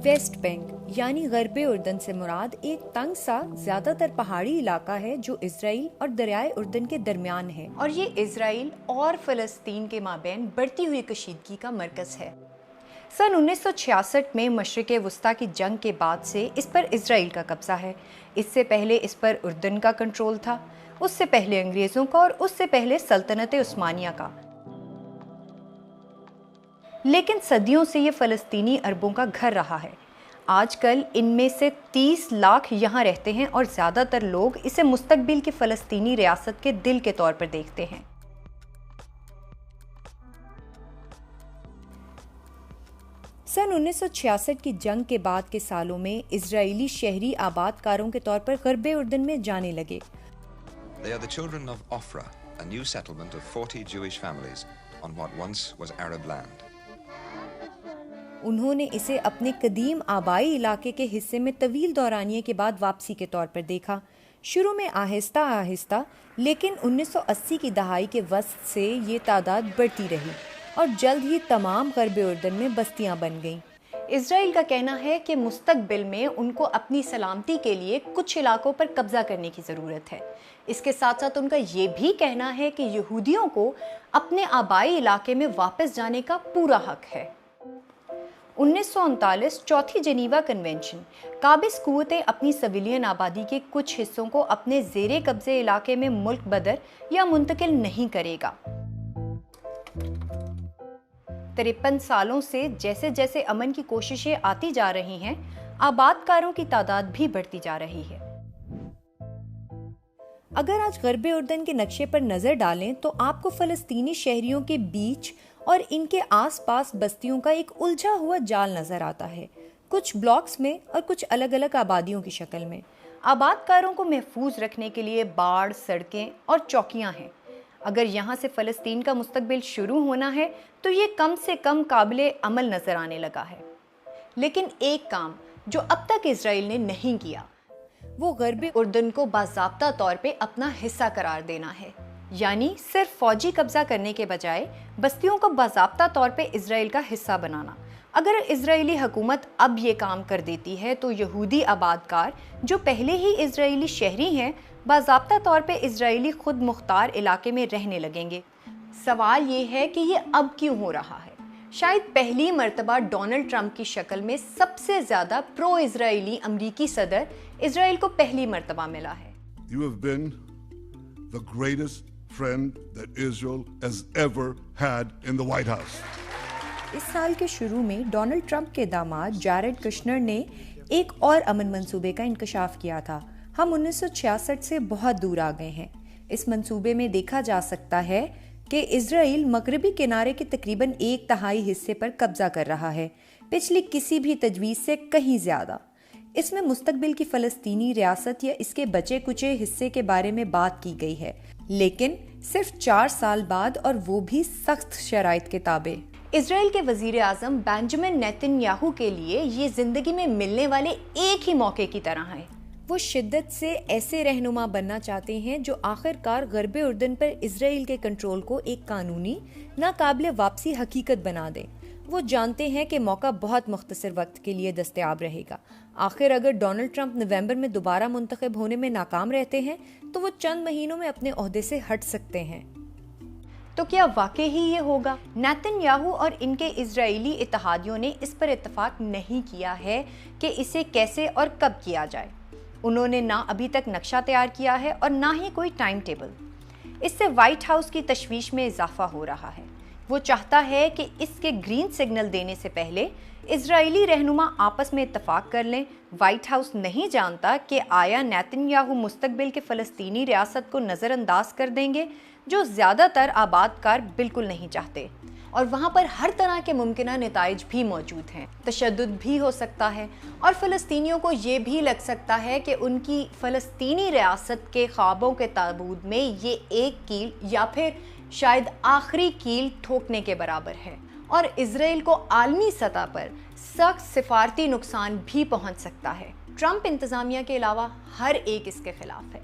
Waste bank یعنی غربی اردن سے مراد ایک تنگ سا زیادہ تر پہاڑی علاقہ ہے جو اسرائیل اور دریائے اردن کے درمیان ہے، اور یہ اسرائیل اور فلسطین کے مابین بڑھتی ہوئی کشیدگی کا مرکز ہے۔ سن 1966 میں مشرق وسطیٰ کی جنگ کے بعد سے اس پر اسرائیل کا قبضہ ہے۔ اس سے پہلے اس پر اردن کا کنٹرول تھا، اس سے پہلے انگریزوں کا اور اس سے پہلے سلطنت عثمانیہ کا۔ لیکن صدیوں سے یہ فلسطینی عربوں کا گھر رہا ہے۔ آج کل ان میں سے 30 لاکھ یہاں رہتے ہیں اور زیادہ تر لوگ اسے مستقبل کی فلسطینی ریاست کے دل کے طور پر دیکھتے ہیں۔ سن 1966 کی جنگ کے بعد کے سالوں میں اسرائیلی شہری آباد کاروں کے طور پر غرب اردن میں جانے لگے۔ They are the children of Ofra, a new settlement of 40 Jewish families on what once was Arab land. انہوں نے اسے اپنے قدیم آبائی علاقے کے حصے میں طویل دورانیے کے بعد واپسی کے طور پر دیکھا۔ شروع میں آہستہ آہستہ، لیکن 1980 کی دہائی کے وسط سے یہ تعداد بڑھتی رہی اور جلد ہی تمام غرب اردن میں بستیاں بن گئیں۔ اسرائیل کا کہنا ہے کہ مستقبل میں ان کو اپنی سلامتی کے لیے کچھ علاقوں پر قبضہ کرنے کی ضرورت ہے۔ اس کے ساتھ ساتھ ان کا یہ بھی کہنا ہے کہ یہودیوں کو اپنے آبائی علاقے میں واپس جانے کا پورا حق ہے۔ 1939 چوتھی جنیوا کنونشن قابض قوتیں اپنی سویلین آبادی کے کچھ حصوں کو اپنے زیر قبضے علاقے میں ملک بدر یا منتقل نہیں کرے گا۔ 53 سالوں سے جیسے جیسے امن کی کوششیں آتی جا رہی ہیں، آباد کاروں کی تعداد بھی بڑھتی جا رہی ہے۔ اگر آج غرب اردن کے نقشے پر نظر ڈالیں تو آپ کو فلسطینی شہریوں کے بیچ اور ان کے آس پاس بستیوں کا ایک الجھا ہوا جال نظر آتا ہے، کچھ بلاکس میں اور کچھ الگ الگ آبادیوں کی شکل میں۔ آباد کاروں کو محفوظ رکھنے کے لیے باڑ، سڑکیں اور چوکیاں ہیں۔ اگر یہاں سے فلسطین کا مستقبل شروع ہونا ہے تو یہ کم سے کم قابل عمل نظر آنے لگا ہے۔ لیکن ایک کام جو اب تک اسرائیل نے نہیں کیا، وہ غربی اردن کو باضابطہ طور پہ اپنا حصہ قرار دینا ہے، یعنی صرف فوجی قبضہ کرنے کے بجائے بستیوں کو باضابطہ طور پہ اسرائیل کا حصہ بنانا۔ اگر اسرائیلی حکومت اب یہ کام کر دیتی ہے تو یہودی آباد کار جو پہلے ہی اسرائیلی شہری ہیں باضابطہ طور پہ اسرائیلی خود مختار علاقے میں رہنے لگیں گے۔ سوال یہ ہے کہ یہ اب کیوں ہو رہا ہے؟ شاید پہلی مرتبہ ڈونلڈ ٹرمپ کی شکل میں سب سے زیادہ پرو اسرائیلی امریکی صدر اسرائیل کو پہلی مرتبہ ملا ہے۔ You have been the greatest friend that Israel has ever had in the White House. اس سال کے شروع میں ڈونلڈ ٹرمپ کے داماد جیرڈ کشنر نے ایک اور امن منصوبے کا انکشاف کیا تھا۔ ہم 1966 سے بہت دور آ گئے ہیں۔ اس منصوبے میں دیکھا جا سکتا ہے کہ اسرائیل مغربی کنارے کے تقریباً 1/3 حصے پر قبضہ کر رہا ہے، پچھلی کسی بھی تجویز سے کہیں زیادہ۔ اس میں مستقبل کی فلسطینی ریاست یا اس کے بچے کچے حصے کے بارے میں بات کی گئی ہے، لیکن صرف 4 سال بعد، اور وہ بھی سخت شرائط کے تابع۔ اسرائیل کے وزیر اعظم بنجامن نیتن یاہو کے لیے یہ زندگی میں ملنے والے ایک ہی موقع کی طرح ہے۔ وہ شدت سے ایسے رہنما بننا چاہتے ہیں جو آخر کار غرب اردن پر اسرائیل کے کنٹرول کو ایک قانونی، ناقابل واپسی حقیقت بنا دیں۔ وہ جانتے ہیں کہ موقع بہت مختصر وقت کے لیے دستیاب رہے گا۔ آخر اگر ڈونلڈ ٹرمپ نومبر میں دوبارہ منتخب ہونے میں ناکام رہتے ہیں تو وہ چند مہینوں میں اپنے عہدے سے ہٹ سکتے ہیں۔ تو کیا واقعی ہی یہ ہوگا؟ نیتن یاہو اور ان کے اسرائیلی اتحادیوں نے اس پر اتفاق نہیں کیا ہے کہ اسے کیسے اور کب کیا جائے۔ انہوں نے نہ ابھی تک نقشہ تیار کیا ہے اور نہ ہی کوئی ٹائم ٹیبل۔ اس سے وائٹ ہاؤس کی تشویش میں اضافہ ہو رہا ہے۔ وہ چاہتا ہے کہ اس کے گرین سگنل دینے سے پہلے اسرائیلی رہنما آپس میں اتفاق کر لیں۔ وائٹ ہاؤس نہیں جانتا کہ آیا نیتن یاہو مستقبل کے فلسطینی ریاست کو نظر انداز کر دیں گے، جو زیادہ تر آباد کار بالکل نہیں چاہتے، اور وہاں پر ہر طرح کے ممکنہ نتائج بھی موجود ہیں۔ تشدد بھی ہو سکتا ہے، اور فلسطینیوں کو یہ بھی لگ سکتا ہے کہ ان کی فلسطینی ریاست کے خوابوں کے تابوت میں یہ ایک کیل یا پھر شاید آخری کیل ٹھوکنے کے برابر ہے، اور اسرائیل کو عالمی سطح پر سخت سفارتی نقصان بھی پہنچ سکتا ہے۔ ٹرمپ انتظامیہ کے علاوہ ہر ایک اس کے خلاف ہے۔